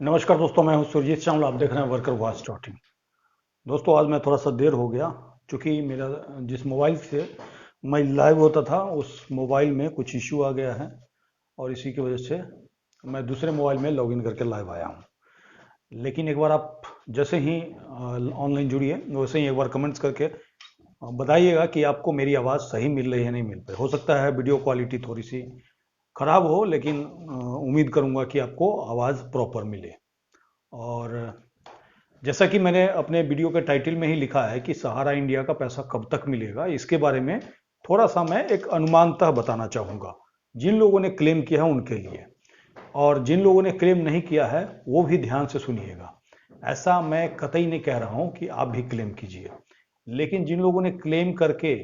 नमस्कार दोस्तों, मैं हूं सुरजीत चावल। आप देख रहे हैं वर्कर वॉच डॉट इन। दोस्तों, आज मैं थोड़ा सा देर हो गया क्योंकि मेरा जिस मोबाइल से मैं लाइव होता था उस मोबाइल में कुछ इश्यू आ गया है और इसी की वजह से मैं दूसरे मोबाइल में लॉगिन करके लाइव आया हूं। लेकिन एक बार आप जैसे ही ऑनलाइन जुड़िए वैसे ही एक बार कमेंट्स करके बताइएगा कि आपको मेरी आवाज़ सही मिल रही है नहीं मिल रही। हो सकता है वीडियो क्वालिटी थोड़ी सी खराब हो, लेकिन उम्मीद करूंगा कि आपको आवाज़ प्रॉपर मिले। और जैसा कि मैंने अपने वीडियो के टाइटल में ही लिखा है कि सहारा इंडिया का पैसा कब तक मिलेगा, इसके बारे में थोड़ा सा मैं एक अनुमानतः बताना चाहूँगा जिन लोगों ने क्लेम किया है उनके लिए। और जिन लोगों ने क्लेम नहीं किया है वो भी ध्यान से सुनिएगा। ऐसा मैं कतई नहीं कह रहा हूँ कि आप भी क्लेम कीजिए, लेकिन जिन लोगों ने क्लेम करके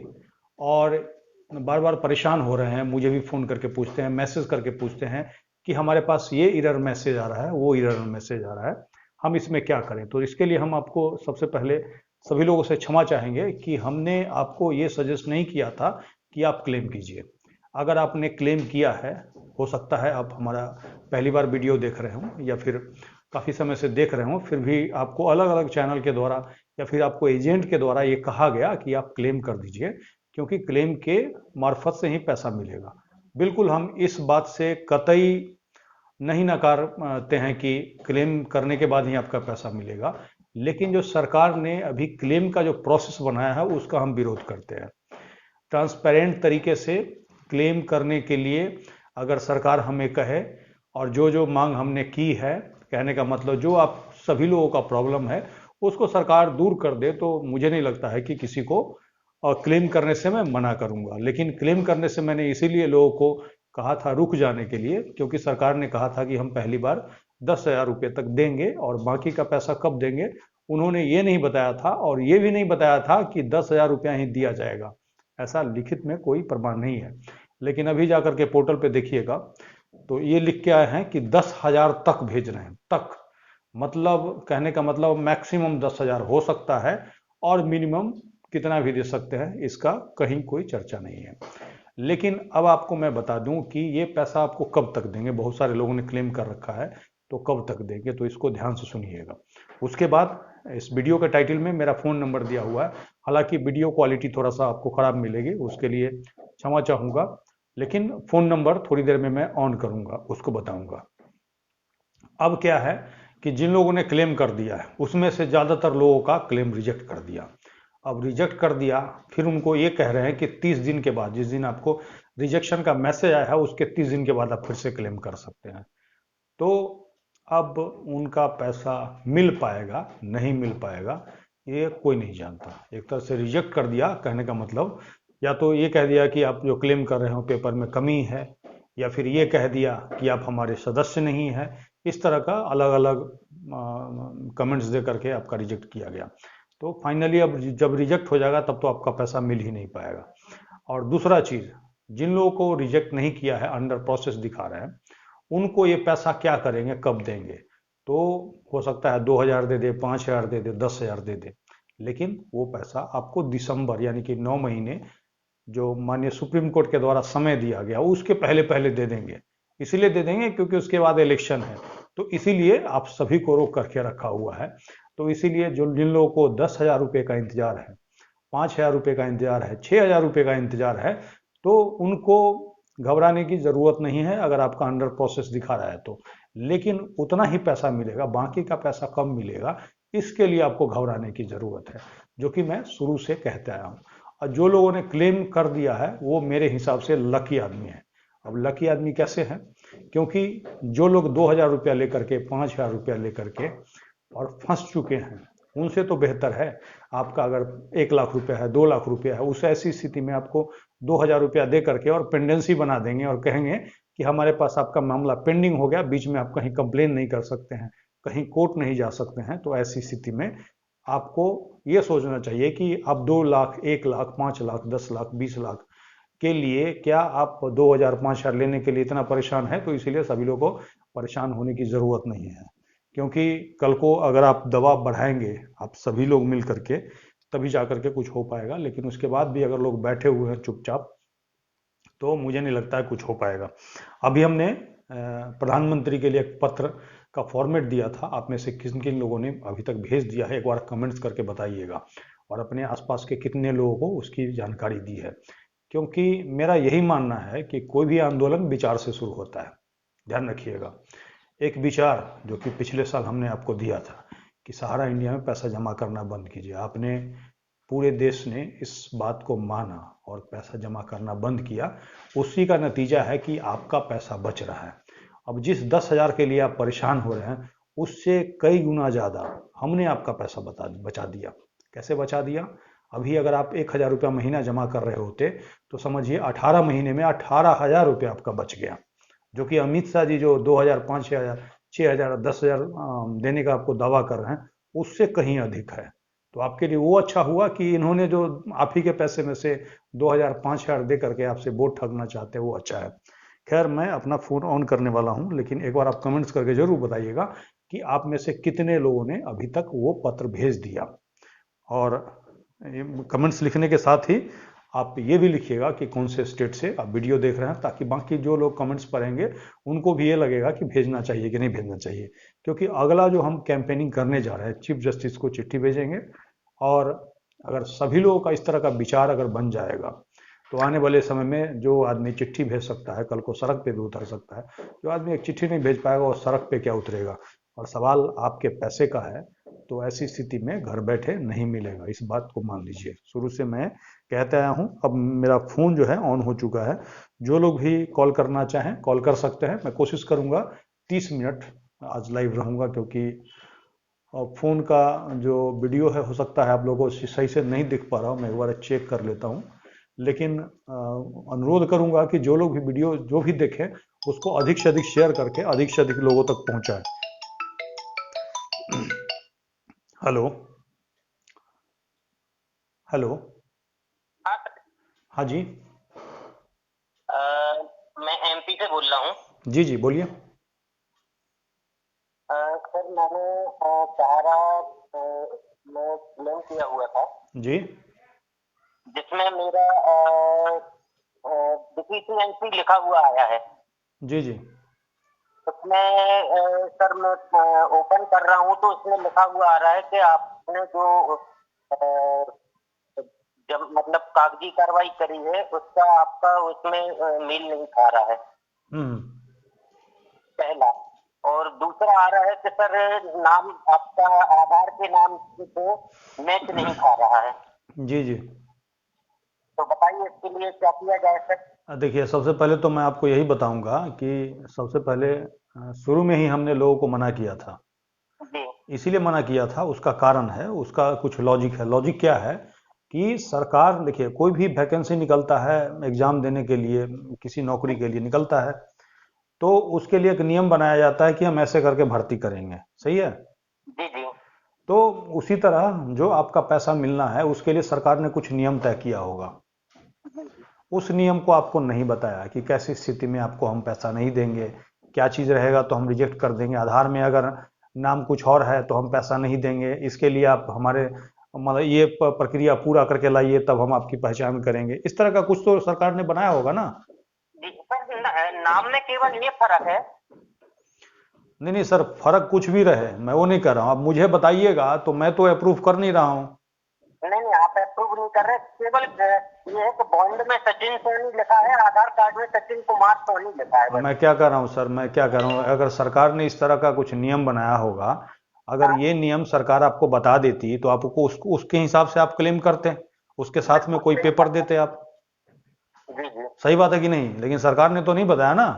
और बार बार परेशान हो रहे हैं, मुझे भी फ़ोन करके पूछते हैं, मैसेज करके पूछते हैं कि हमारे पास ये एरर मैसेज आ रहा है, वो एरर मैसेज आ रहा है, हम इसमें क्या करें। तो इसके लिए हम आपको सबसे पहले सभी लोगों से क्षमा चाहेंगे कि हमने आपको ये सजेस्ट नहीं किया था कि आप क्लेम कीजिए। अगर आपने क्लेम किया है, हो सकता है आप हमारा पहली बार वीडियो देख रहे हों या फिर काफ़ी समय से देख रहे हों, फिर भी आपको अलग अलग चैनल के द्वारा या फिर आपको एजेंट के द्वारा ये कहा गया कि आप क्लेम कर दीजिए, क्योंकि क्लेम के मार्फत से ही पैसा मिलेगा। बिल्कुल हम इस बात से कतई नहीं नकारते हैं कि क्लेम करने के बाद ही आपका पैसा मिलेगा, लेकिन जो सरकार ने अभी क्लेम का जो प्रोसेस बनाया है उसका हम विरोध करते हैं। ट्रांसपेरेंट तरीके से क्लेम करने के लिए अगर सरकार हमें कहे और जो जो मांग हमने की है, कहने का मतलब जो आप सभी लोगों का प्रॉब्लम है उसको सरकार दूर कर दे, तो मुझे नहीं लगता है कि किसी को क्लेम करने से मैं मना करूंगा। लेकिन क्लेम करने से मैंने इसीलिए लोगों को कहा था रुक जाने के लिए, क्योंकि सरकार ने कहा था कि हम पहली बार 10,000 रुपये तक देंगे और बाकी का पैसा कब देंगे उन्होंने ये नहीं बताया था, और ये भी नहीं बताया था कि 10,000 रुपया ही दिया जाएगा। ऐसा लिखित में कोई प्रमाण नहीं है। लेकिन अभी जाकर के पोर्टल पे देखिएगा तो ये लिख के आए हैं कि 10,000 तक भेज रहे हैं। तक मतलब कहने का मतलब मैक्सिमम 10,000 हो सकता है और मिनिमम कितना भी दे सकते हैं, इसका कहीं कोई चर्चा नहीं है। लेकिन अब आपको मैं बता दूं कि ये पैसा आपको कब तक देंगे। बहुत सारे लोगों ने क्लेम कर रखा है, तो कब तक देंगे, तो इसको ध्यान से सुनिएगा। उसके बाद इस वीडियो के टाइटल में मेरा फ़ोन नंबर दिया हुआ है। हालांकि वीडियो क्वालिटी थोड़ा सा आपको ख़राब मिलेगी, उसके लिए क्षमा चाहूँगा, लेकिन फ़ोन नंबर थोड़ी देर में मैं ऑन करूँगा, उसको बताऊँगा। अब क्या है कि जिन लोगों ने क्लेम कर दिया है उसमें से ज़्यादातर लोगों का क्लेम रिजेक्ट कर दिया। अब रिजेक्ट कर दिया, फिर उनको ये कह रहे हैं कि 30 दिन के बाद, जिस दिन आपको रिजेक्शन का मैसेज आया है उसके 30 दिन के बाद आप फिर से क्लेम कर सकते हैं। तो अब उनका पैसा मिल पाएगा नहीं मिल पाएगा ये कोई नहीं जानता। एक तरह से रिजेक्ट कर दिया, कहने का मतलब या तो ये कह दिया कि आप जो क्लेम कर रहे हो पेपर में कमी है, या फिर ये कह दिया कि आप हमारे सदस्य नहीं है। इस तरह का अलग अलग कमेंट्स दे करके आपका रिजेक्ट किया गया। तो फाइनली अब जब रिजेक्ट हो जाएगा तब तो आपका पैसा मिल ही नहीं पाएगा। और दूसरा चीज़, जिन लोगों को रिजेक्ट नहीं किया है, अंडर प्रोसेस दिखा रहे हैं, उनको ये पैसा क्या करेंगे, कब देंगे। तो हो सकता है 2,000 दे दे, 5,000 दे दे, 10,000 दे दे, लेकिन वो पैसा आपको दिसंबर यानी कि 9 महीने जो माननीय सुप्रीम कोर्ट के द्वारा समय दिया गया उसके पहले पहले दे देंगे। इसीलिए दे देंगे क्योंकि उसके बाद इलेक्शन है, तो इसीलिए आप सभी को रोक करके रखा हुआ है। तो इसीलिए जो जिन लोगों को 10,000 रुपये का इंतजार है, 5,000 रुपये का इंतजार है, 6,000 रुपये का इंतजार है, तो उनको घबराने की ज़रूरत नहीं है अगर आपका अंडर प्रोसेस दिखा रहा है तो। लेकिन उतना ही पैसा मिलेगा, बाकी का पैसा कब मिलेगा इसके लिए आपको घबराने की ज़रूरत है, जो कि मैं शुरू से कहते आया हूँ। और जो लोगों ने क्लेम कर दिया है वो मेरे हिसाब से लकी आदमी है। अब लकी आदमी कैसे हैं, क्योंकि जो लोग 2,000 रुपया लेकर के, 5,000 रुपया लेकर के और फंस चुके हैं, उनसे तो बेहतर है आपका अगर 1 लाख रुपया है, 2 लाख रुपया है, उस ऐसी स्थिति में आपको 2,000 रुपया दे करके और पेंडेंसी बना देंगे और कहेंगे कि हमारे पास आपका मामला पेंडिंग हो गया, बीच में आप कहीं कंप्लेन नहीं कर सकते हैं, कहीं कोर्ट नहीं जा सकते हैं। तो ऐसी स्थिति में आपको ये सोचना चाहिए कि आप 2 लाख, 1 लाख, 5 लाख, 10 लाख, 20 लाख के लिए क्या आप 2,000, 5,000 लेने के लिए इतना परेशान है। तो इसीलिए सभी लोगों को परेशान होने की ज़रूरत नहीं है, क्योंकि कल को अगर आप दबाव बढ़ाएंगे, आप सभी लोग मिल करके, तभी जा करके कुछ हो पाएगा। लेकिन उसके बाद भी अगर लोग बैठे हुए हैं चुपचाप, तो मुझे नहीं लगता है कुछ हो पाएगा। अभी हमने प्रधानमंत्री के लिए एक पत्र का फॉर्मेट दिया था, आप में से किन किन लोगों ने अभी तक भेज दिया है, एक बार कमेंट्स करके बताइएगा। और अपने आसपास के कितने लोगों को उसकी जानकारी दी है। क्योंकि मेरा यही मानना है कि कोई भी आंदोलन विचार से शुरू होता है, ध्यान रखिएगा। एक विचार जो कि पिछले साल हमने आपको दिया था कि सहारा इंडिया में पैसा जमा करना बंद कीजिए, आपने, पूरे देश ने इस बात को माना और पैसा जमा करना बंद किया। उसी का नतीजा है कि आपका पैसा बच रहा है। अब जिस 10,000 के लिए आप परेशान हो रहे हैं, उससे कई गुना ज़्यादा हमने आपका पैसा बचा दिया। कैसे बचा दिया? अभी अगर आप 1,000 रुपया महीना जमा कर रहे होते तो समझिए 18 महीने में 18,000 रुपया आपका बच गया, जो कि अमित शाह जी जो 2,000, 5,000, 6,000, 10,000 देने का आपको दावा कर रहे हैं, उससे कहीं अधिक है। तो आपके लिए वो अच्छा हुआ कि इन्होंने जो आप ही के पैसे में से 2,000, 5,000 दे करके आपसे वोट ठगना चाहते हैं, वो अच्छा है। खैर, मैं अपना फ़ोन ऑन करने वाला हूं, लेकिन एक बार आप कमेंट्स करके जरूर बताइएगा कि आप में से कितने लोगों ने अभी तक वो पत्र भेज दिया। और कमेंट्स लिखने के साथ ही आप ये भी लिखिएगा कि कौन से स्टेट से आप वीडियो देख रहे हैं, ताकि बाकी जो लोग कमेंट्स पढ़ेंगे उनको भी ये लगेगा कि भेजना चाहिए कि नहीं भेजना चाहिए। क्योंकि अगला जो हम कैंपेनिंग करने जा रहे हैं, चीफ जस्टिस को चिट्ठी भेजेंगे। और अगर सभी लोगों का इस तरह का विचार अगर बन जाएगा, तो आने वाले समय में जो आदमी चिट्ठी भेज सकता है, कल को सड़क पे भी उतर सकता है। जो आदमी एक चिट्ठी नहीं भेज पाएगा, वो सड़क पे क्या उतरेगा? और सवाल आपके पैसे का है, तो ऐसी स्थिति में घर बैठे नहीं मिलेगा, इस बात को मान लीजिए। शुरू से मैं कहते आया हूं। अब मेरा फ़ोन जो है ऑन हो चुका है। जो लोग भी कॉल करना चाहें कॉल कर सकते हैं। मैं कोशिश करूंगा 30 मिनट आज लाइव रहूंगा, क्योंकि फ़ोन का जो वीडियो है, हो सकता है आप लोगों को सही से नहीं दिख पा रहा हूँ, मैं एक बार चेक कर लेता हूँ। लेकिन अनुरोध करूंगा कि जो लोग भी वीडियो जो भी देखें, उसको अधिक से अधिक शेयर करके अधिक से अधिक लोगों तक पहुंचाएं। Hello, hello. हाँ हाँ जी। सर, मैं एमपी से बोल रहा हूँ। जी जी, बोलिए। सर, मैंने सहारा में क्लेम किया हुआ था, जी जिसमें मेरा डिफिशियंसी लिखा हुआ आया है। जी जी। उसमें सर मैं ओपन कर रहा हूँ, तो उसमें लिखा हुआ आ रहा है कि आपने जो अ, जब मतलब कागजी कार्रवाई करी है, उसका आपका उसमें मेल नहीं खा रहा है, हम्म। पहला। और दूसरा आ रहा है कि सर नाम आपका आधार के नाम से मैच नहीं खा रहा है। जी जी। तो बताइए इसके लिए क्या किया जाए सर? देखिए, सबसे पहले तो मैं आपको यही बताऊंगा कि सबसे पहले शुरू में ही हमने लोगों को मना किया था। जी इसीलिए मना किया था, उसका कारण है, उसका कुछ लॉजिक है। लॉजिक क्या है कि सरकार, देखिए, कोई भी वैकेंसी निकलता है एग्जाम देने के लिए, किसी नौकरी के लिए निकलता है, तो उसके लिए एक नियम बनाया जाता है कि हम ऐसे करके भर्ती करेंगे। सही है? जी जी तो उसी तरह जो आपका पैसा मिलना है, उसके लिए सरकार ने कुछ नियम तय किया होगा। जी उस नियम को आपको नहीं बताया कि कैसी स्थिति में आपको हम पैसा नहीं देंगे, क्या चीज़ रहेगा तो हम रिजेक्ट कर देंगे। आधार में अगर नाम कुछ और है तो हम पैसा नहीं देंगे, इसके लिए आप हमारे मतलब ये प्रक्रिया पूरा करके लाइए, तब हम आपकी पहचान करेंगे। इस तरह का कुछ तो सरकार ने बनाया होगा ना। जी सर, नाम में केवल ये फर्क है। नहीं नहीं सर, फर्क कुछ भी रहे, मैं वो नहीं कर रहा हूँ। अब मुझे बताइएगा, तो मैं तो अप्रूव कर नहीं रहा हूँ। नहीं नहीं, आप अप्रूव नहीं कर रहे, केवल ये है कि बॉन्ड में सचिन सोनी लिखा है, आधार कार्ड में सचिन कुमार सोनी लिखा है, बस। मैं क्या कर रहा हूँ सर, मैं क्या कर रहा हूँ, अगर सरकार ने इस तरह का कुछ नियम बनाया होगा, अगर हाँ, ये नियम सरकार आपको बता देती तो आपको उसके हिसाब से आप क्लेम करते, उसके साथ में बिल्कुल कोई सही पेपर बात देते आप। है। जी जी सही बात है कि नहीं? लेकिन सरकार ने तो नहीं बताया ना।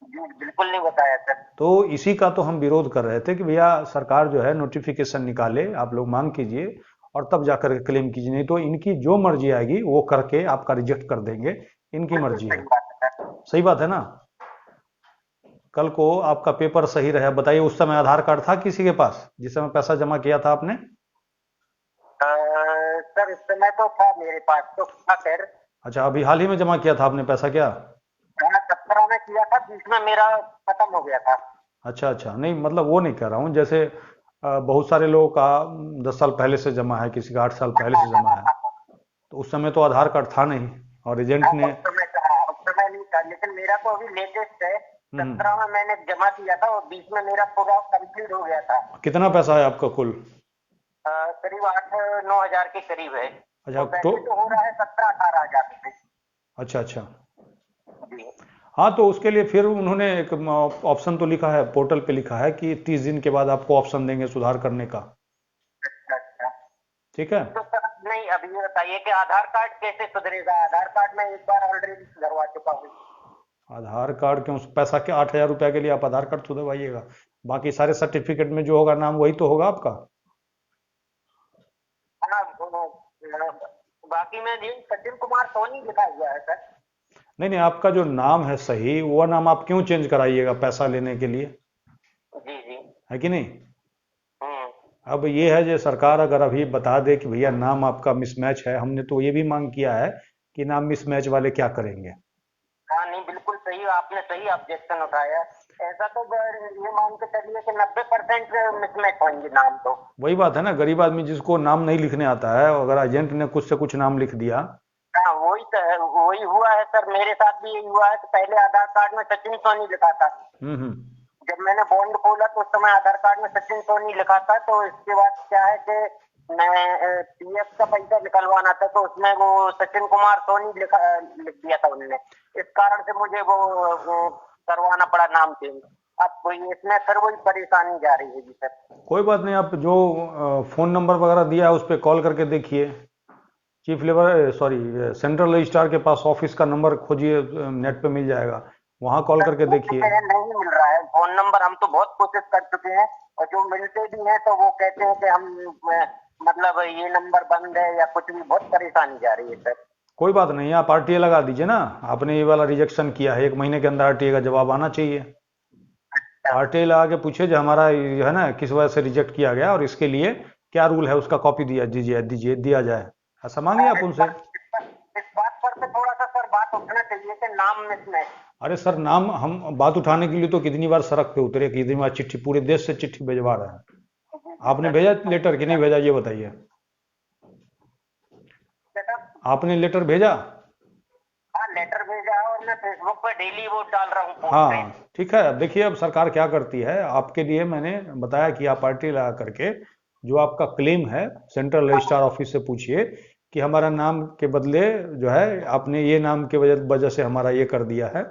जी, बिल्कुल नहीं बताया सर। तो इसी का तो हम विरोध कर रहे थे कि भैया, सरकार जो है नोटिफिकेशन निकाले, आप लोग मांग कीजिए और तब जाकर के क्लेम कीजिए। नहीं तो इनकी जो मर्जी आएगी वो करके आपका रिजेक्ट कर देंगे, इनकी बिल्कुल मर्जी सही है। बात है सर। सही बात है ना? कल को आपका पेपर सही रहे। बताइए, उस समय आधार कार्ड था किसी के पास जिस समय पैसा जमा किया था आपने? सर इस समय तो था मेरे पास, तो था सर। अच्छा, अभी हाल ही में जमा किया था आपने पैसा क्या? मैंने 17 में किया था, 20 में मेरा खत्म हो गया था। अच्छा अच्छा, नहीं मतलब वो नहीं कह रहा हूँ, जैसे बहुत सारे लोगों का 10 साल पहले से जमा है, किसी का 8 साल पहले हाँ से हाँ जमा हाँ है। हाँ तो उस समय तो आधार कार्ड था नहीं, और एजेंट हाँ, ने। उस समय नहीं था, लेकिन मेरा तो अभी लेटेस्ट है। हम्म। 17 में मैंने जमा किया था और 20 में मेरा पूरा कंप्लीट हो गया था। कितना पैसा है आपका कुल? करीब 8-9 हजार के करीब है। अच्छा और तो, वैसे तो हो रहा है 17-18 हजार रुपये। अच्छा अच्छा। जी। हाँ तो उसके लिए फिर उन्होंने एक ऑप्शन तो लिखा है, पोर्टल पे लिखा है कि 30 दिन के बाद आपको ऑप्शन देंगे सुधार करने का। अच्छा अच्छा। ठीक है। तो सर नहीं, अभी ये बताइए कि आधार कार्ड कैसे सुधरेगा? आधार कार्ड में एक बार ऑलरेडी सुधरवा चुका हूँ। आधार कार्ड क्यों? पैसा के 8,000 रुपया के लिए आप आधार कार्ड खुदवाइएगा? बाकी सारे सर्टिफिकेट में जो होगा नाम वही तो होगा आपका। हाँ बाकी में जी सचिन कुमार सोनी लिखा हुआ है सर। नहीं नहीं, आपका जो नाम है सही, वो नाम आप क्यों चेंज कराइएगा पैसा लेने के लिए? जी जी। है कि नहीं? हम्म। अब ये है, जो सरकार अगर अभी बता दे कि भैया नाम आपका मिसमैच है, हमने तो ये भी मांग किया है कि नाम मिसमैच वाले क्या करेंगे। हाँ नहीं, बिल्कुल सही, आपने सही ऑब्जेक्शन उठाया। ऐसा तो ये मान के चलिए कि 90% मिसमैच होंगे नाम तो। वही बात है ना, गरीब आदमी जिसको नाम नहीं लिखने आता है, अगर एजेंट ने कुछ से कुछ नाम लिख दिया। हाँ वही तो है, वही हुआ है सर, मेरे साथ भी यही हुआ है कि पहले आधार कार्ड में सचिन सोनी लिखा था। हम्म। जब मैंने बॉन्ड खोला तो उस समय आधार कार्ड में सचिन सोनी लिखा था। तो इसके बाद क्या है कि मैं पीएफ का पैसा निकलवाना था तो उसमें वो सचिन कुमार सोनी लिख दिया था उन्होंने। इस कारण से मुझे वो करवाना पड़ा नाम चेंज। अब कोई इसमें फिर वही परेशानी जा रही है जी सर। कोई बात नहीं, आप जो फोन नंबर वगैरह दिया है उस पर कॉल करके देखिए। Chief labour, sorry, central registrar के पास ऑफिस का नंबर खोजिए, नेट पे मिल जाएगा, वहां कॉल सर करके वो देखिए। नहीं मिल रहा है फोन नंबर, हम तो बहुत कोशिश कर चुके हैं और जो मिलते भी हैं तो वो कहते हैं कि हम मतलब ये नंबर बंद है या कुछ भी, बहुत परेशानी जा रही है सर। कोई बात नहीं, आप आरटीए लगा दीजिए ना। आपने ये वाला रिजेक्शन किया है, 1 महीने के अंदर आरटीए का जवाब आना चाहिए। अच्छा। आरटीए लगा के पूछिए जो हमारा ये है ना, किस वजह से रिजेक्ट किया गया और इसके लिए क्या रूल है, उसका कॉपी दिया दीजिए दीजिए दिया जाए। ऐसा मांगिए और आप उनसे। इस बात पर तो थोड़ा सा सर बात उठना चाहिए कि नाम मिसमैच। अरे सर, नाम हम बात उठाने के लिए तो कितनी बार सड़क पे उतरे, कितनी बार चिट्ठी, पूरे देश से चिट्ठी भिजवा रहे हैं। जी जी आपने सर भेजा बिल्कुल लेटर सही कि नहीं बात। भेजा, ये बताइए। बेटा, आपने लेटर भेजा? हाँ लेटर भेजा है और मैं फेसबुक पर डेली वो डाल रहा हूँ पोस्ट। हाँ ठीक है। अब देखिए, अब सरकार क्या करती है, आपके लिए मैंने बताया कि आप पार्टी लगा करके जो आपका क्लेम है सेंट्रल रजिस्ट्रार ऑफिस से पूछिए कि हमारा नाम के बदले जो है आपने ये नाम के वजह वजह से हमारा ये कर दिया है।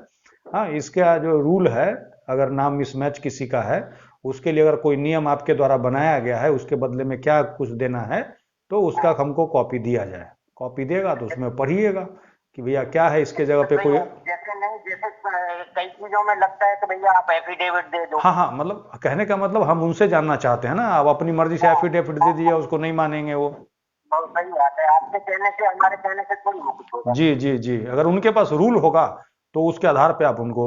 हाँ, इसका जो रूल है, अगर नाम मिसमैच किसी का है, उसके लिए अगर कोई नियम आपके द्वारा बनाया गया है, उसके बदले में क्या कुछ देना है, तो उसका हमको कॉपी दिया जाए। कॉपी देगा तो उसमें पढ़िएगा कि भैया क्या है, इसके जगह पे सही कोई। है, जैसे नहीं, जैसे कई चीजों में लगता है कि भैया आप एफिडेविट दे दो। हाँ हाँ, मतलब कहने का मतलब हम उनसे जानना चाहते हैं ना, आप अपनी मर्जी से एफिडेविट दे दीजिए, उसको नहीं मानेंगे वो। बहुत सही बात है, आपके कहने से हमारे कहने से कोई वो कुछ होगा। जी जी जी, अगर उनके पास रूल होगा तो उसके आधार पे आप उनको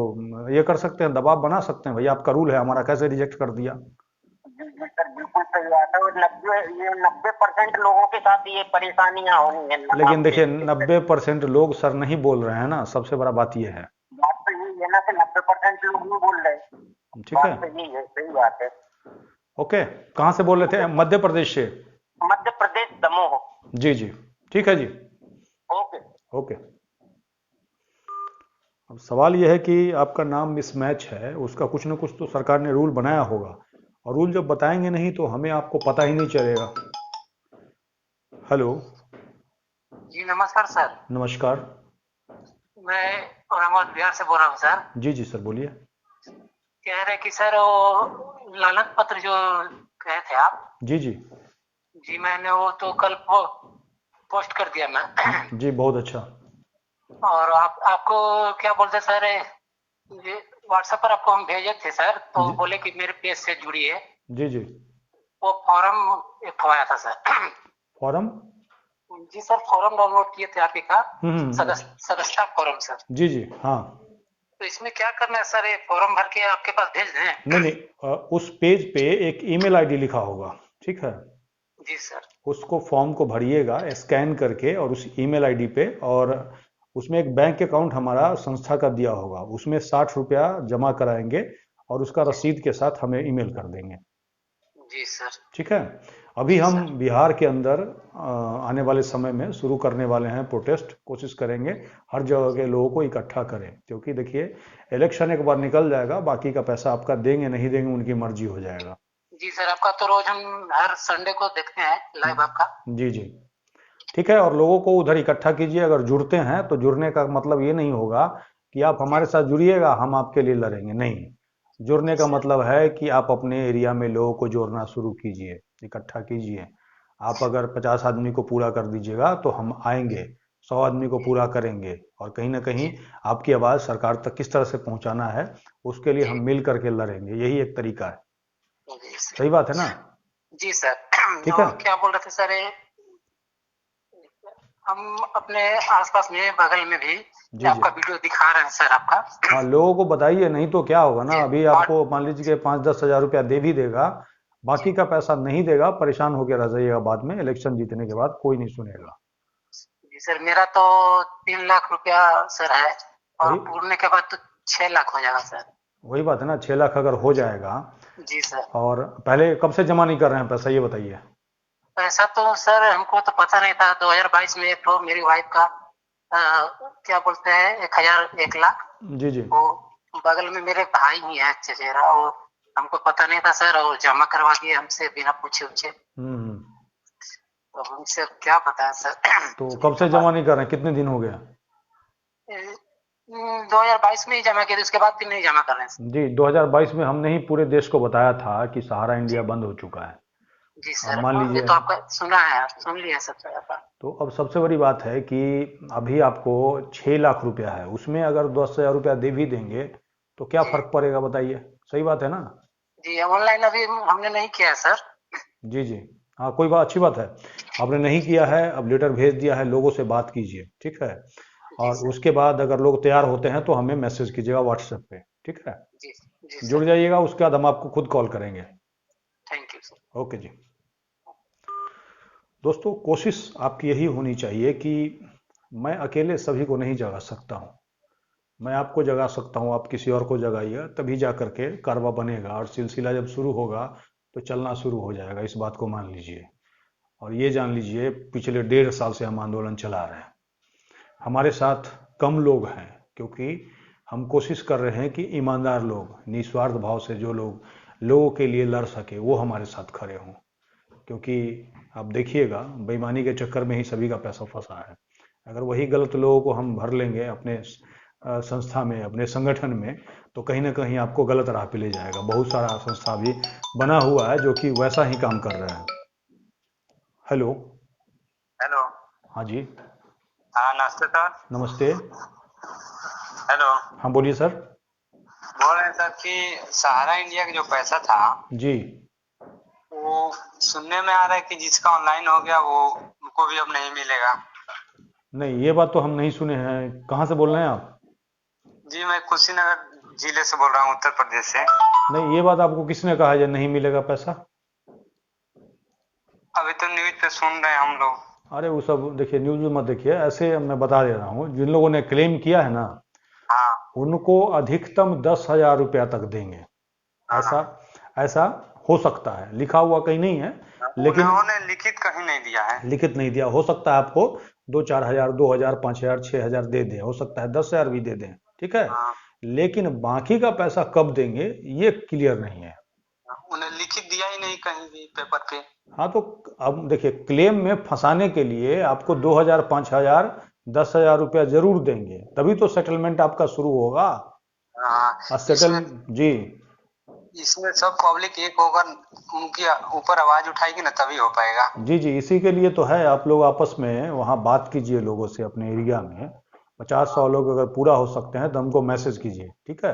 ये कर सकते हैं, दबाव बना सकते हैं, भैया आपका रूल है, हमारा कैसे रिजेक्ट कर दिया। जी जी सर बिल्कुल सही बात है। और 90% लोगों के साथ ये परेशानियां होनी है लेकिन नाम देखिए, चेंज के। 90% लोग सर नहीं बोल रहे हैं ना, सबसे बड़ा बात ये है। बात तो यही है ना कि 90% लोग नहीं बोल रहे। ठीक है। बात तो यही है, सही बात है। ओके। कहाँ से बोल रहे थे? मध्य प्रदेश से? मध्य प्रदेश दमोह। जी जी। ठीक है जी। ओके। ओके। अब सवाल यह है कि आपका नाम मिसमैच है, उसका कुछ ना कुछ तो सरकार ने रूल बनाया होगा, और रूल जब बताएंगे नहीं तो हमें आपको पता ही नहीं चलेगा। हेलो। जी नमस्कार सर। नमस्कार। मैं औरंगाबाद बिहार से बोल रहा हूँ सर। जी जी सर, बोलिए। कह रहे कि सर वो लालच पत्र जो कहे थे आप। जी जी। जी मैंने वो तो कल पोस्ट कर दिया मैं। जी, बहुत अच्छा। और आपको क्या बोलते सर, ये व्हाट्सएप पर आपको हम भेजे थे सर, तो जी बोले कि मेरे पेज से जुड़िए। जी जी। वो फॉर्म एक ठो आया था सर। फॉर्म? जी सर, फॉर्म डाउनलोड किए थे आपके का, अच्छा। सदस्यता फॉर्म सर। जी जी हाँ। तो इसमें क्या करना है सर, ये फॉर्म भर के आपके पास भेज नहीं दें? नहीं, उस पेज पे एक ईमेल आईडी लिखा होगा, ठीक है? जी सर। उसको फॉर्म को भरिएगा स्कैन करके, और उस ईमेल आईडी पे, और उसमें एक बैंक अकाउंट हमारा संस्था का दिया होगा, उसमें 60 रुपया जमा कराएंगे और उसका रसीद के साथ हमें ईमेल कर देंगे। जी सर। ठीक है। अभी जी हम सर। बिहार के अंदर आने वाले समय में शुरू करने वाले हैं प्रोटेस्ट, कोशिश करेंगे हर जगह के लोगों को इकट्ठा करें, क्योंकि देखिए इलेक्शन एक बार निकल जाएगा, बाकी का पैसा आपका देंगे नहीं देंगे उनकी मर्जी हो जाएगा। जी सर, आपका तो रोज हम हर संडे को देखते हैं लाइव आपका। जी जी, ठीक है। और लोगों को उधर इकट्ठा कीजिए, अगर जुड़ते हैं तो जुड़ने का मतलब ये नहीं होगा कि आप जी हमारे साथ जुड़िएगा हम आपके लिए लड़ेंगे, नहीं। जुड़ने जी का सर। मतलब है कि आप अपने एरिया में लोगों को जोड़ना शुरू कीजिए, इकट्ठा कीजिए। आप अगर 50 आदमी को पूरा कर दीजिएगा तो हम आएंगे, 100 आदमी को जी पूरा करेंगे, और कहीं ना कहीं जी आपकी आवाज़ सरकार तक किस तरह से पहुंचाना है उसके लिए जी हम मिल करके लड़ेंगे, यही एक तरीका है। जी सर। सही बात है ना? जी सर। ठीक है। और क्या बोल रहे थे सर, हम अपने आसपास में बगल में भी ये जी जी, आपका वीडियो दिखा रहे हैं सर आपका। हाँ लोगों को बताइए, नहीं तो क्या होगा ना, जी। अभी और आपको मान लीजिए कि 5-10 हज़ार रुपया दे भी देगा, जी बाकी का पैसा नहीं देगा, परेशान होकर रह जाइएगा, बाद में इलेक्शन जीतने के बाद कोई नहीं सुनेगा। जी सर, मेरा तो 3 लाख रुपया सर है, और वही पूरने के बाद तो 6 लाख हो जाएगा सर। वही बात है ना, 6 लाख अगर हो जाएगा। जी सर। और पहले कब से जमा नहीं कर रहे हैं पैसा, ये बताइए। पैसा तो सर हमको तो पता नहीं था, 2022 में एक तो मेरी वाइफ का क्या बोलते हैं 1,000 1 लाख, जी जी। वो बगल में मेरे भाई ही है चचेरा, वो हमको पता नहीं था सर, और जमा करवा दिए हमसे बिना पूछे उछे। हम्म। तो हमसे क्या बताएं सर। तो ये कब तो से जमा नहीं कर रहे हैं, कितने दिन हो गया? 2022 में ही जमा किया था, उसके बाद भी नहीं जमा कर रहे हैं। जी, 2022 में हमने ही पूरे देश को बताया था कि सहारा इंडिया जी बंद हो चुका है। जी अब सर, मान ये लीजिए, तो आपका सुना है, सुन लिया सब सर आपका। तो अब सबसे बड़ी बात है कि अभी आपको 6 लाख रुपया है, उसमें अगर 10 हज़ार रुपया दे भी देंगे तो क्या जी फर्क पड़ेगा बताइए, सही बात है ना? जी, ऑनलाइन अभी हमने नहीं किया है सर। जी जी, हाँ कोई बात, अच्छी बात है। आपने नहीं किया है, अब लेटर भेज दिया है, लोगों से बात कीजिए, ठीक है। जी और सर। उसके बाद अगर लोग तैयार होते हैं तो हमें मैसेज कीजिएगा व्हाट्सएप पे, ठीक है। जी जी जुड़ सर। जाइएगा, उसके बाद हम आपको खुद कॉल करेंगे। Thank you sir. ओके जी। दोस्तों, कोशिश आपकी यही होनी चाहिए कि मैं अकेले सभी को नहीं जगा सकता हूँ, मैं आपको जगा सकता हूँ, आप किसी और को जगाइए, तभी जा करके कारवा बनेगा, और सिलसिला जब शुरू होगा तो चलना शुरू हो जाएगा, इस बात को मान लीजिए। और ये जान लीजिए, पिछले 1.5 साल से हम आंदोलन चला रहे हैं, हमारे साथ कम लोग हैं, क्योंकि हम कोशिश कर रहे हैं कि ईमानदार लोग, निस्वार्थ भाव से जो लोग लोगों के लिए लड़ सके, वो हमारे साथ खड़े हों। क्योंकि आप देखिएगा, बेईमानी के चक्कर में ही सभी का पैसा फंसा है। अगर वही गलत लोगों को हम भर लेंगे अपने संस्था में, अपने संगठन में, तो कहीं ना कहीं आपको गलत राह पे ले जाएगा। बहुत सारा संस्था भी बना हुआ है जो कि वैसा ही काम कर रहे हैं। हेलो। हेलो। हाँ जी। हाँ नमस्ते सर। नमस्ते। हेलो। हाँ बोलिए सर। बोल रहे हैं सर कि सहारा इंडिया का जो पैसा था जी। वो सुनने में आ रहा है कि जिसका ऑनलाइन हो गया वो उनको भी अब नहीं मिलेगा। नहीं, ये बात तो हम नहीं सुने हैं, कहाँ से बोल रहे हैं आप? जी मैं कुशीनगर जिले से बोल रहा हूँ, उत्तर प्रदेश से। नहीं, ये बात आपको किसने कहा है, नहीं मिलेगा पैसा? अभी तो न्यूज पे सुन रहे हैं हम लोग। अरे वो सब देखिए, न्यूज़ मत देखिए, ऐसे मैं बता दे रहा हूँ, जिन लोगों ने क्लेम किया है ना, हाँ उनको अधिकतम 10 हज़ार रुपया तक देंगे। हाँ ऐसा हाँ। ऐसा हो सकता है, लिखा हुआ कहीं नहीं है, लेकिन उन्होंने लिखित कहीं नहीं दिया है। लिखित नहीं दिया, हो सकता है आपको 2-4 हज़ार, 2 हज़ार, 5 हज़ार, 6 हज़ार दे दें, हो सकता है 10 हज़ार भी दे दें, ठीक है। हाँ। लेकिन बाकी का पैसा कब देंगे ये क्लियर नहीं है। उन्हें लिखित दिया ही नहीं कहीं भी पेपर पे। हाँ तो अब देखिए, क्लेम में फंसाने के लिए आपको 2 हज़ार, 5 हज़ार, 10 हज़ार रुपया जरूर देंगे, तभी तो सेटलमेंट आपका शुरू होगा। हाँ। सेटल इसमें जी। इसमें सब पब्लिक एक होकर उनकी ऊपर आवाज उठाएगी ना तभी हो पाएगा। जी जी, इसी के लिए तो है, आप लोग आपस में वहाँ बात कीजिए लोगों से, अपने एरिया में 50-100 लोग अगर पूरा हो सकते हैं तो हमको मैसेज कीजिए, ठीक है।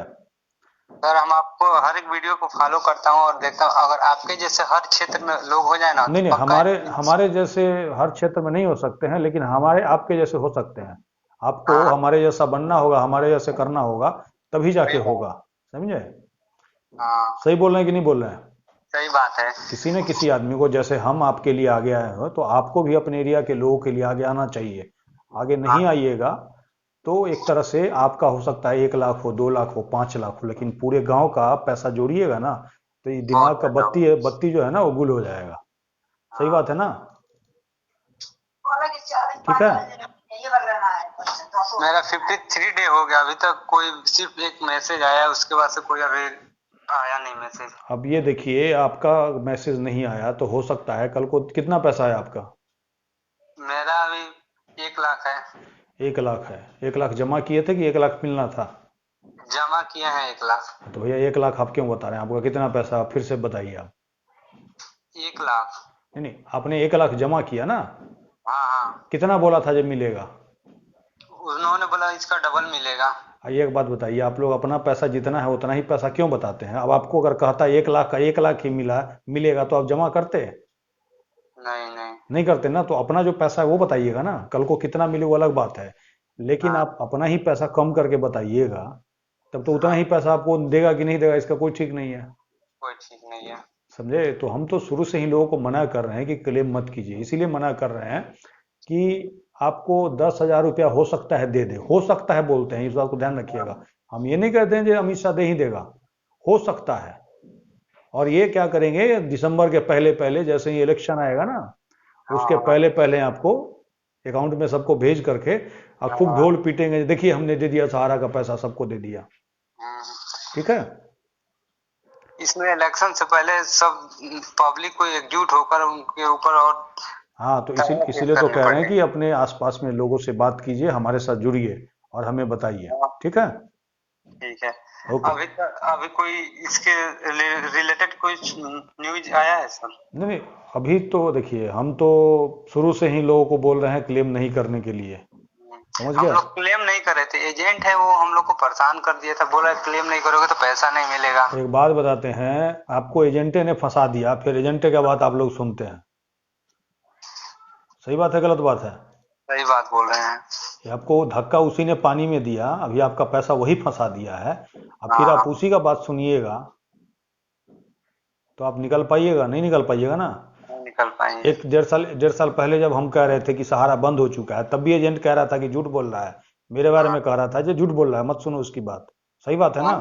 सर हम आपको हर एक वीडियो को फॉलो करता हूँ और देखता हूँ, अगर आपके जैसे हर क्षेत्र में लोग हो जाए ना नहीं तो नहीं, पक्का हमारे हमारे जैसे हर क्षेत्र में नहीं हो सकते हैं, लेकिन हमारे आपके जैसे हो सकते हैं। आपको हाँ हमारे जैसा बनना होगा, हमारे जैसे करना होगा, तभी सही जाके बात। होगा। समझे? हाँ सही बोल रहे हैं कि नहीं बोल रहे हैं? सही बात है। किसी न किसी आदमी को, जैसे हम आपके लिए आगे आए हो, तो आपको भी अपने एरिया के लोगों के लिए आगे आना चाहिए। आगे हाँ नहीं आइएगा तो एक तरह से आपका हो सकता है 1 लाख हो, 2 लाख हो, 5 लाख हो, लेकिन पूरे गांव का पैसा जोड़िएगा ना, तो ये बहुत दिमाग का ज्यादा बत्ती हो। है, बत्ती जो है ना वो गुल हो जाएगा। सही बात है ना? ठीक है। मेरा 53 डे हो गया, अभी तक कोई सिर्फ एक मैसेज आया, उसके बाद से कोई अभी आया नहीं मैसेज। अब ये देखिए, आपका मैसेज नहीं आया तो हो सकता है कल को कितना पैसा है आपका? मेरा अभी 1 लाख है। 1 लाख है। 1 लाख जमा किए थे कि 1 लाख मिलना था? जमा किए हैं 1 लाख। तो भैया 1 लाख आप क्यों बता रहे हैं? आपका कितना पैसा फिर से बताइए आप। 1 लाख। नहीं नहीं, आपने 1 लाख जमा किया ना? हाँ हाँ, कितना बोला था जब मिलेगा? उन्होंने बोला इसका डबल मिलेगा। आइए एक बात बताइए, आप लोग अपना पैसा जितना है उतना ही पैसा क्यों बताते हैं? अब आपको अगर कहता 1 लाख का 1 लाख ही मिलेगा तो आप जमा करते? नहीं नहीं। नहीं करते ना। तो अपना जो पैसा है वो बताइएगा ना, कल को कितना मिले वो अलग बात है, लेकिन हाँ आप अपना ही पैसा कम करके बताइएगा, तब तो उतना हाँ, ही पैसा आपको देगा कि नहीं देगा इसका कोई ठीक नहीं है। कोई ठीक नहीं है। समझे? तो हम तो शुरू से ही लोगों को मना कर रहे हैं कि क्लेम मत कीजिए। इसीलिए मना कर रहे हैं कि आपको 10,000 रुपया हो सकता है दे दे। हो सकता है बोलते हैं, इस बात को ध्यान रखिएगा। हम ये नहीं कहते हैं कि अमित शाह दे ही देगा, हो सकता है। और ये क्या करेंगे, दिसंबर के पहले पहले जैसे ही इलेक्शन आएगा ना, उसके हाँ पहले पहले आपको अकाउंट में सबको भेज करके और खूब ढोल पीटेंगे, देखिए हमने दे दिया, सहारा का पैसा सबको दे दिया। हाँ। ठीक है। इसमें इलेक्शन से पहले सब पब्लिक को एकजुट होकर उनके ऊपर और हाँ, तो इसीलिए तो कह रहे हैं कि अपने आसपास में लोगों से बात कीजिए, हमारे साथ जुड़िए और हमें बताइए। ठीक है। ठीक है। ओके। अभी कोई इसके रिलेटेड कोई न्यूज आया है सर? नहीं नहीं, अभी तो देखिए, हम तो शुरू से ही लोगों को बोल रहे हैं क्लेम नहीं करने के लिए। समझ हम गए? लोग क्लेम नहीं कर रहे थे, एजेंट है वो हम लोग को परेशान कर दिया था, बोला क्लेम नहीं करोगे तो पैसा नहीं मिलेगा। एक बात बताते हैं, आपको एजेंटे ने फंसा दिया, फिर एजेंटे का बात आप लोग सुनते हैं। सही बात है गलत बात है? सही बात बोल रहे हैं। कि आपको धक्का उसी ने पानी में दिया, अभी आपका पैसा वही फंसा दिया है। अब फिर आप उसी का बात सुनिएगा तो आप निकल पाइएगा? नहीं निकल पाइएगा ना। नहीं निकल पाएंगे। एक डेढ़ साल पहले जब हम कह रहे थे कि सहारा बंद हो चुका है, तब भी एजेंट कह रहा था कि झूठ बोल रहा है, मेरे बारे में कह रहा था कि झूठ बोल रहा है, मत सुनो उसकी बात। सही बात है ना?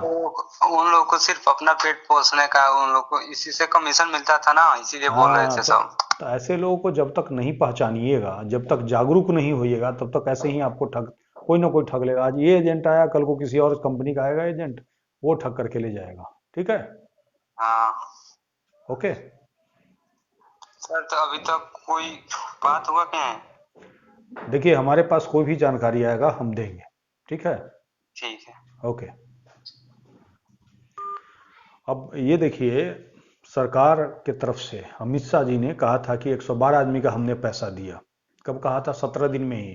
उन लोगों को सिर्फ अपना पेट पोसने का, उन लोग को इसी से कमीशन मिलता था ना, इसीलिए बोल रहे हाँ, थे सब। तो ऐसे लोगों को जब तक नहीं पहचानिएगा, जब तक जागरूक नहीं होइएगा, तब तक ऐसे ही आपको ठग, कोई ना कोई ठग लेगा। आज ये एजेंट आया, कल को किसी और कंपनी का आएगा एजेंट, वो ठग करके ले जाएगा। ठीक है। हाँ ओके। सर, तो अभी तक कोई बात हुआ क्या है? देखिए, हमारे पास कोई भी जानकारी आएगा हम देंगे। ठीक है। ठीक है। ओके। अब ये देखिए, सरकार के तरफ से अमित शाह जी ने कहा था कि 112 आदमी का हमने पैसा दिया। कब कहा था? 17 दिन में ही।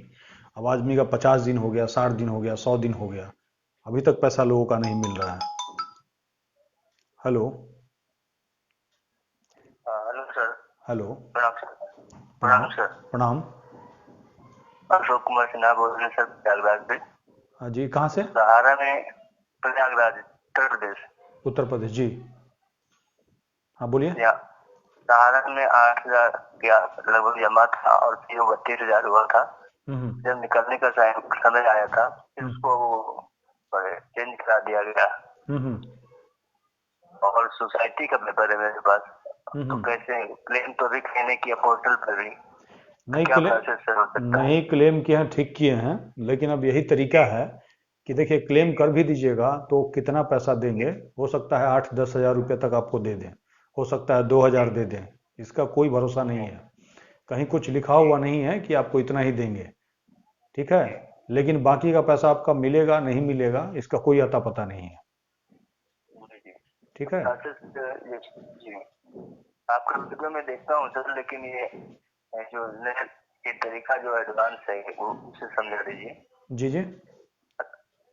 अब आदमी का 50 दिन हो गया, 60 दिन हो गया, 100 दिन हो गया, अभी तक पैसा लोगों का नहीं मिल रहा है। हेलो। Hello sir. हेलो। प्रणाम सर। प्रणाम सर। प्रणाम। अशोक कुमार सिन्हा बोल रहे हैं सर, प्रयागराज से। हाँ जी, कहाँ से? सहारा में, प्रयागराज, उत्तर प्रदेश। उत्तर प्रदेश जी। हाँ बोलिए। सहारा में 8,000 के लगभग जमा था और फिर 32,000 हुआ था। जब निकलने का समय आया था, फिर उसको चेंज करा दिया गया। और सोसाइटी का पेपर है मेरे पास, तो कैसे क्लेम तो भी कहने की पोर्टल पर भी नहीं क्लेम किए हैं, ठीक किए हैं, लेकिन अब यही तरीका है कि देखिए, क्लेम कर भी दीजिएगा तो कितना पैसा देंगे, हो सकता है 8-10 हजार रुपये तक आपको दे दें, हो सकता है 2,000 दे दें, इसका कोई भरोसा नहीं है। कहीं कुछ लिखा हुआ नहीं है कि आपको इतना ही देंगे। ठीक है। लेकिन बाकी का पैसा आपका मिलेगा नहीं मिलेगा, इसका कोई अता पता नहीं है। ठीक है। आपका वीडियो में देखता हूँ सर, लेकिन ये जो ये तरीका जो एडवांस है वो उसे समझा दीजिए। जी जी।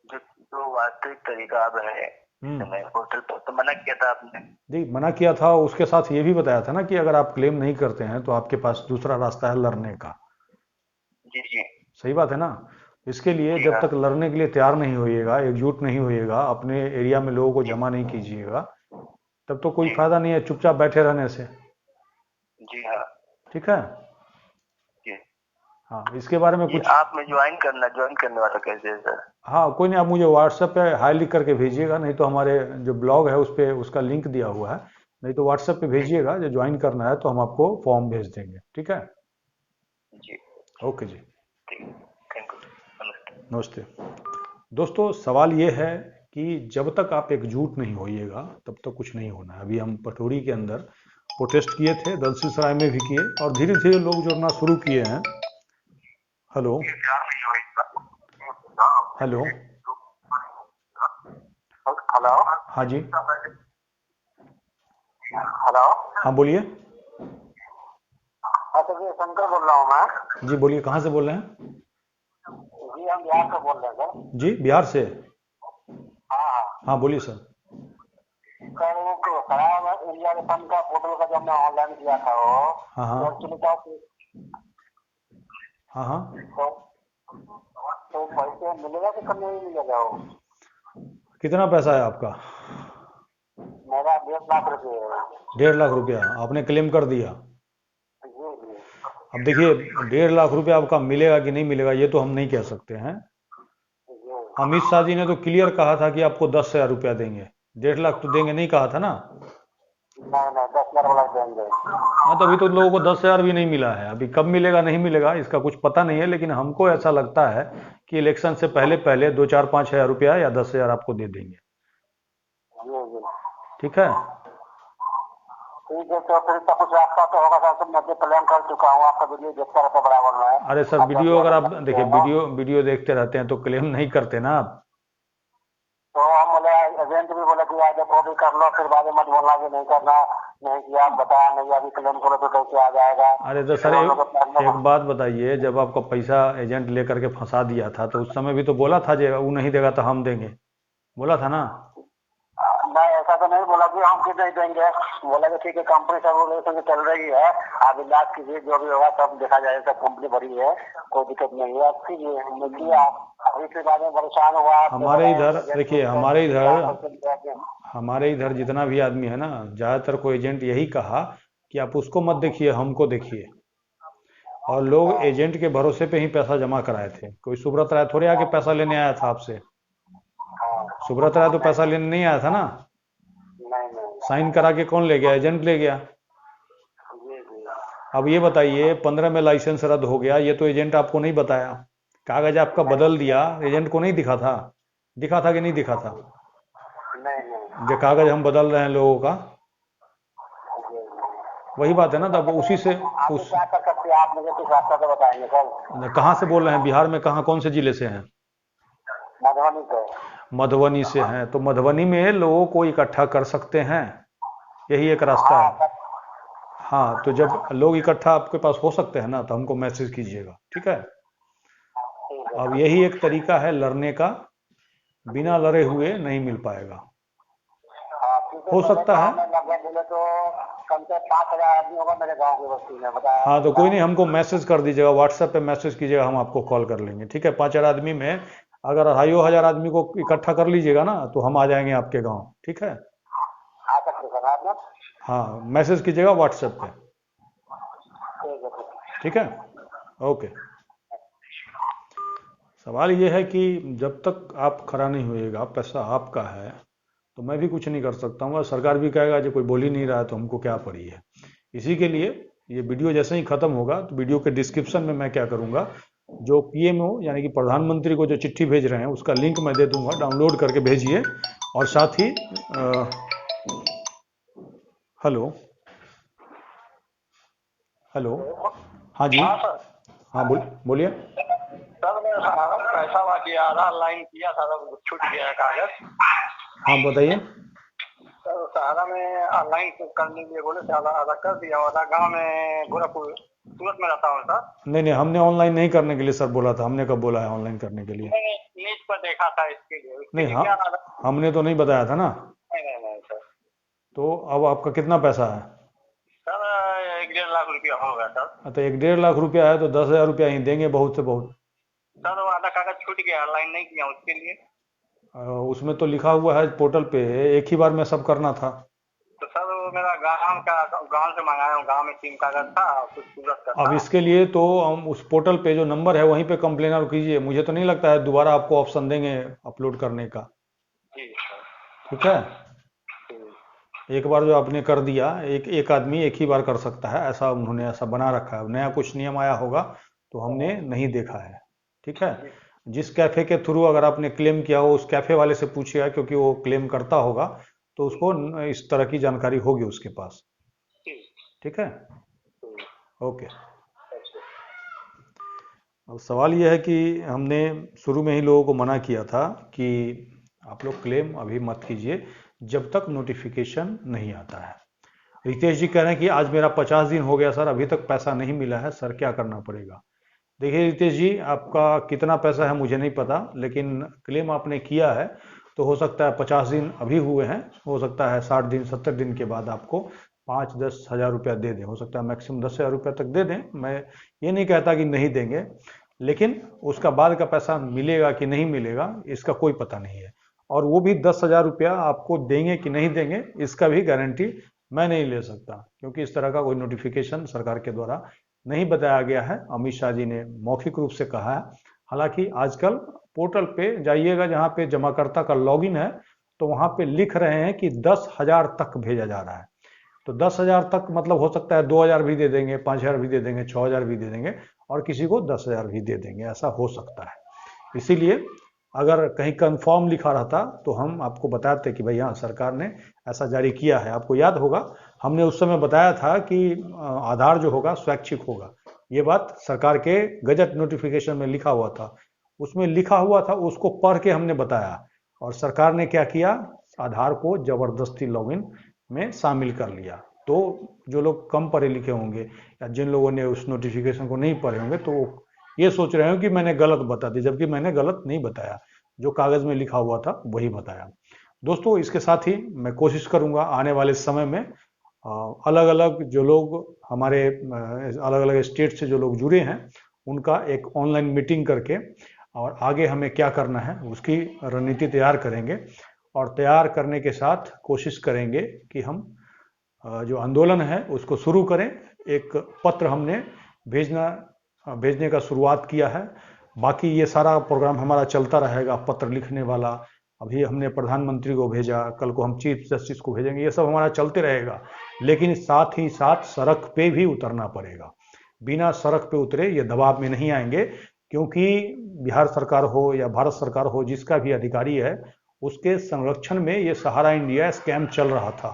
जो वास्तविक तरीका अब है, पोर्टल पर तो मना किया था आपने। जी, मना किया था, उसके साथ ये भी बताया था ना कि अगर आप क्लेम नहीं करते हैं तो आपके पास दूसरा रास्ता है लड़ने का। जी जी, सही बात है ना। इसके लिए जब तक लड़ने के लिए तैयार नहीं होइएगा, एकजुट नहीं होइएगा, अपने एरिया में लोगों को जमा नहीं कीजिएगा, तब तो कोई फायदा नहीं है चुपचाप बैठे रहने से। जी हाँ। ठीक है। हाँ, इसके बारे में कुछ आप में ज्वाइन करने वाला कैसे है सर? हाँ, कोई नहीं, आप मुझे व्हाट्सएप पे हाई लिख करके भेजिएगा, नहीं तो हमारे जो ब्लॉग है उस पर उसका लिंक दिया हुआ है, नहीं तो व्हाट्सएप पे भेजिएगा, जो ज्वाइन करना है तो हम आपको फॉर्म भेज देंगे, ठीक है। जी ओके जी, ठीक, थैंक यू, नमस्ते। नमस्ते। दोस्तों सवाल ये है कि जब तक आप एकजुट नहीं होइएगा तब तक कुछ नहीं होना है। अभी हम पटोरी के अंदर प्रोटेस्ट किए थे, दलसिंहसराय में भी किए, और धीरे धीरे लोग जुड़ना शुरू किए हैं। हेलो हेलो, हेलो, हाँ जी, हेलो, हाँ बोलिए। अच्छा जी, शंकर बोल रहा हूँ मैं। जी बोलिए, कहाँ से बोल रहे हैं? जी हम बिहार से बोल रहे हैं सर। जी बिहार से? हाँ हाँ। हाँ बोलिए सर। सर वो खराब इंडिया के फंड का पोर्टल का जब मैं ऑनलाइन किया था वो, हाँ हाँ एक्चुअली क्या हाँ हाँ, तो पैसे मिलेगा कि कम नहीं मिलेगा वो? कितना पैसा है आपका? मेरा 1.5 लाख रुपये है। 1.5 लाख रुपया आपने क्लेम कर दिया? जी जी अब देखिए, 1.5 लाख रुपया आपका मिलेगा कि नहीं मिलेगा ये तो हम नहीं कह सकते हैं। जी। अमित शाह जी ने तो क्लियर कहा था कि आपको 10,000 रुपया देंगे, 1.5 लाख तो देंगे नहीं कहा था ना। नहीं नहीं, 10 लाख वाला देंगे। हाँ तो अभी तो लोगों को 10,000 भी नहीं मिला है। अभी कब मिलेगा नहीं मिलेगा इसका कुछ पता नहीं है, लेकिन हमको ऐसा लगता है कि इलेक्शन से पहले पहले 2 4 5 हज़ार रुपया या 10,000 आपको दे देंगे, जी जी ठीक है। ठीक है, तो फिर इसका कुछ रास्ता तो होगा सर। मैं तो क्लेम कर चुका हूँ, आपका वीडियो देखता रहता बराबर में। अरे सर, अब जब वीडियो अगर आप लग देखिए, जाएगा वीडियो वीडियो देखते रहते हैं तो क्लेम नहीं करते ना आप। तो हम बोले, एजेंट भी बोले कि आज देखो भी कर लो, फिर बाद में मत बोलना कि नहीं करना, नहीं किया बताया नहीं, अभी क्लेम करो तो कैसे आ जाएगा। अरे तो सर फिर हम लोग एक बात बताइए, जब आपका पैसा एजेंट लेकर के फंसा दिया था तो उस समय भी तो बोला था जो वो नहीं देगा तो हम देंगे, बोला था ना। नहीं, ऐसा तो नहीं बोला कि हम क्यों नहीं देंगे। बोला कि ठीक है, कंपनी सब चल रही है, आप इलाज कीजिए, जो भी होगा सब देखा जाएगा, सब कंपनी बड़ी है, कोई दिक्कत नहीं है। आप कीजिए, हमने किया। अभी फिर बाद में परेशान हुआ। हमारे इधर देखिए, हमारे इधर जितना भी आदमी है ना, ज़्यादातर को एजेंट यही कहा कि आप उसको मत देखिए, हमको देखिए। और लोग एजेंट के भरोसे पे ही पैसा जमा कराए थे। कोई सुब्रत राय थोड़े आके पैसा लेने आया था आपसे। सुब्रत राय तो पैसा लेने नहीं आया था ना। नहीं नहीं। साइन करा के कौन ले गया? एजेंट ले गया। जी जी। अब ये बताइए, 15 में लाइसेंस रद्द हो गया, ये तो एजेंट आपको नहीं बताया। कागज आपका बदल दिया, एजेंट को नहीं दिखा था? दिखा था कि नहीं दिखा था? नहीं नहीं। जो कागज हम बदल रहे हैं लोगों का, जी, जी। वही बात है ना। तब उसी से आप उस क्या कर सकते हैं? आप मुझे कुछ रास्ता तो बताएंगे सर। कहाँ से बोल रहे हैं? बिहार में कहाँ, कौन से जिले से हैं? मधुबनी से। मधुबनी से हैं, तो मधुबनी में लोगों को इकट्ठा कर सकते हैं, यही एक रास्ता हाँ है। सर। हाँ तो जब लोग इकट्ठा आपके पास हो सकते हैं ना, तो हमको मैसेज कीजिएगा, ठीक है। ठीक है। अब यही एक तरीका है लड़ने का, बिना लड़े हुए नहीं मिल पाएगा। हाँ, ठीक है। हो मेरे सकता है। गाँव में लगभग बोले तो कम से 5,000 आदमी होगा मेरे गाँव की बस्ती में, बताया। हाँ तो कोई नहीं, हमको मैसेज कर दीजिएगा, व्हाट्सएप पे मैसेज कीजिएगा, हम आपको कॉल कर लेंगे, ठीक है। 5 आदमी में अगर 2,500 आदमी को इकट्ठा कर लीजिएगा ना, तो हम आ जाएंगे आपके गांव, ठीक है। आ सकते सर आप ना? हाँ मैसेज कीजिएगा व्हाट्सएप पे, ठीक है, ठीक है। ठीक है। ओके। सवाल ये है कि जब तक आप खड़ा नहीं होइएगा, पैसा आपका है, तो मैं भी कुछ नहीं कर सकता हूँ। और सरकार भी कहेगा जो कोई बोल ही नहीं रहा है तो हमको क्या पड़ी है। इसी के लिए ये वीडियो जैसे ही ख़त्म होगा तो वीडियो के डिस्क्रिप्शन में मैं क्या करूँगा, जो पीएमओ यानी कि प्रधानमंत्री को जो चिट्ठी भेज रहे हैं उसका लिंक मैं दे दूंगा, डाउनलोड करके भेजिए। और साथ ही हेलो हेलो, हाँ जी, हाँ सर। हाँ बोलिए। सर मैं पैसा वाली आधा लाइन किया था, तो छूट गया कागज। हाँ बताइए। सर सहारा में ऑनलाइन करने के लिए बोले थे, आधा आधा कर दिया। आधा गाँव में गोरखपुर सूरत में रहता हूँ सर। नहीं नहीं, हमने ऑनलाइन नहीं करने के लिए सर बोला था। हमने कब बोला है ऑनलाइन करने के लिए? मैंने न्यूज पर देखा था इसके लिए। नहीं, हाँ हमने तो नहीं बताया था ना। नहीं नहीं नहीं सर। तो अब आपका कितना पैसा है? सर 1.5 लाख रुपया होगा सर। तो 1.5 लाख रुपया है तो 10,000 रुपया ही देंगे, बहुत से बहुत। सर वो आधा कागज छूट गया, ऑनलाइन नहीं किया उसके लिए। उसमें तो लिखा हुआ है पोर्टल पे, एक ही बार में सब करना था। तो सर वो मेरा गाँव से मंगाया हूँ, गाँव में 3 कागज था, कुछ सूरत का अब था। इसके लिए तो हम उस पोर्टल पे जो नंबर है वहीं पे कंप्लेनर कीजिए। मुझे तो नहीं लगता है दोबारा आपको ऑप्शन देंगे अपलोड करने का, जी सर। ठीक है। ठीक। एक बार जो आपने कर दिया, एक एक आदमी एक ही बार कर सकता है, ऐसा उन्होंने ऐसा बना रखा है। नया कुछ नियम आया होगा तो हमने नहीं देखा है। ठीक है। जिस कैफे के थ्रू अगर आपने क्लेम किया हो, उस कैफे वाले से पूछिएगा, क्योंकि वो क्लेम करता होगा तो उसको इस तरह की जानकारी होगी उसके पास। ठीक है। ओके। अब सवाल यह है कि हमने शुरू में ही लोगों को मना किया था कि आप लोग क्लेम अभी मत कीजिए जब तक नोटिफिकेशन नहीं आता है। रितेश जी कह रहे हैं कि आज मेरा 50 दिन हो गया सर, अभी तक पैसा नहीं मिला है सर, क्या करना पड़ेगा? देखिए रितेश जी, आपका कितना पैसा है मुझे नहीं पता, लेकिन क्लेम आपने किया है तो हो सकता है 50 दिन अभी हुए हैं, हो सकता है 60 दिन 70 दिन के बाद आपको 5-10 हज़ार रुपया दे दें, हो सकता है मैक्सिमम 10 हज़ार रुपया तक दे दें। मैं ये नहीं कहता कि नहीं देंगे, लेकिन उसका बाद का पैसा मिलेगा कि नहीं मिलेगा इसका कोई पता नहीं है। और वो भी 10 हज़ार रुपया आपको देंगे कि नहीं देंगे इसका भी गारंटी मैं नहीं ले सकता, क्योंकि इस तरह का कोई नोटिफिकेशन सरकार के द्वारा नहीं बताया गया है। अमित शाह जी ने मौखिक रूप से कहा है। हालांकि आजकल पोर्टल पे जाइएगा जहां पे जमाकर्ता का लॉगिन है, तो वहां पे लिख रहे हैं कि 10 हज़ार तक भेजा जा रहा है। तो 10 हज़ार तक मतलब हो सकता है 2 हज़ार भी दे देंगे, 5 हज़ार भी दे देंगे, 6 हज़ार भी दे देंगे, और किसी को 10 हज़ार भी दे देंगे, ऐसा हो सकता है। इसीलिए अगर कहीं कंफर्म लिखा रहता तो हम आपको बताते कि भाई हाँ, सरकार ने ऐसा जारी किया है। आपको याद होगा हमने उस समय बताया था कि आधार जो होगा स्वैच्छिक होगा, ये बात सरकार के गजट नोटिफिकेशन में लिखा हुआ था। उसमें लिखा हुआ था, उसको पढ़ के हमने बताया, और सरकार ने क्या किया, आधार को जबरदस्ती लॉगिन में शामिल कर लिया। तो जो लोग कम पढ़े लिखे होंगे या जिन लोगों ने उस नोटिफिकेशन को नहीं पढ़े होंगे, तो ये सोच रहे हो कि मैंने गलत बता दी, जबकि मैंने गलत नहीं बताया, जो कागज में लिखा हुआ था वही बताया। दोस्तों, इसके साथ ही मैं कोशिश करूंगा आने वाले समय में अलग अलग जो लोग हमारे अलग अलग स्टेट से जो लोग जुड़े हैं उनका एक ऑनलाइन मीटिंग करके और आगे हमें क्या करना है उसकी रणनीति तैयार करेंगे, और तैयार करने के साथ कोशिश करेंगे कि हम जो आंदोलन है उसको शुरू करें। एक पत्र हमने भेजने का शुरुआत किया है। बाकी ये सारा प्रोग्राम हमारा चलता रहेगा, पत्र लिखने वाला, अभी हमने प्रधानमंत्री को भेजा, कल को हम चीफ जस्टिस को भेजेंगे, ये सब हमारा चलते रहेगा। लेकिन साथ ही साथ सड़क पे भी उतरना पड़ेगा। बिना सड़क पे उतरे ये दबाव में नहीं आएंगे, क्योंकि बिहार सरकार हो या भारत सरकार हो, जिसका भी अधिकारी है, उसके संरक्षण में ये सहारा इंडिया स्कैम चल रहा था।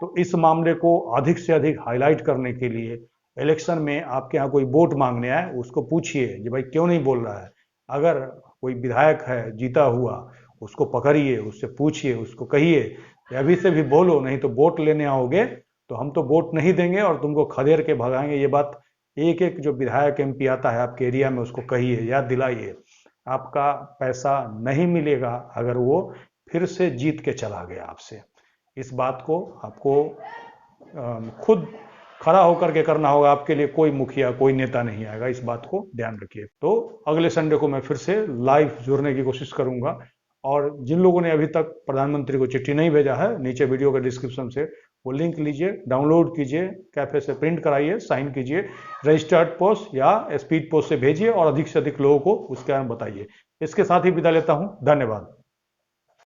तो इस मामले को अधिक से अधिक हाईलाइट करने के लिए इलेक्शन में आपके यहाँ कोई वोट मांगने आए उसको पूछिए कि भाई क्यों नहीं बोल रहा है। अगर कोई विधायक है जीता हुआ, उसको पकड़िए, उससे पूछिए, उसको कहिए अभी से भी बोलो, नहीं तो वोट लेने आओगे तो हम तो वोट नहीं देंगे और तुमको खदेड़ के भगाएंगे। ये बात एक एक जो विधायक एमपी आता है आपके एरिया में उसको कहिए, याद दिलाइए। आपका पैसा नहीं मिलेगा अगर वो फिर से जीत के चला गया आपसे। इस बात को आपको खुद खड़ा होकर के करना होगा। आपके लिए कोई मुखिया, कोई नेता नहीं आएगा, इस बात को ध्यान रखिए। तो अगले संडे को मैं फिर से लाइव जुड़ने की कोशिश करूंगा। और जिन लोगों ने अभी तक प्रधानमंत्री को चिट्ठी नहीं भेजा है, नीचे वीडियो के डिस्क्रिप्शन से वो लिंक लीजिए, डाउनलोड कीजिए, कैफे से प्रिंट कराइए, साइन कीजिए, रजिस्टर्ड पोस्ट या स्पीड पोस्ट से भेजिए और अधिक से अधिक लोगों को उसके बारे में बताइए। इसके साथ ही विदा लेता हूं। धन्यवाद।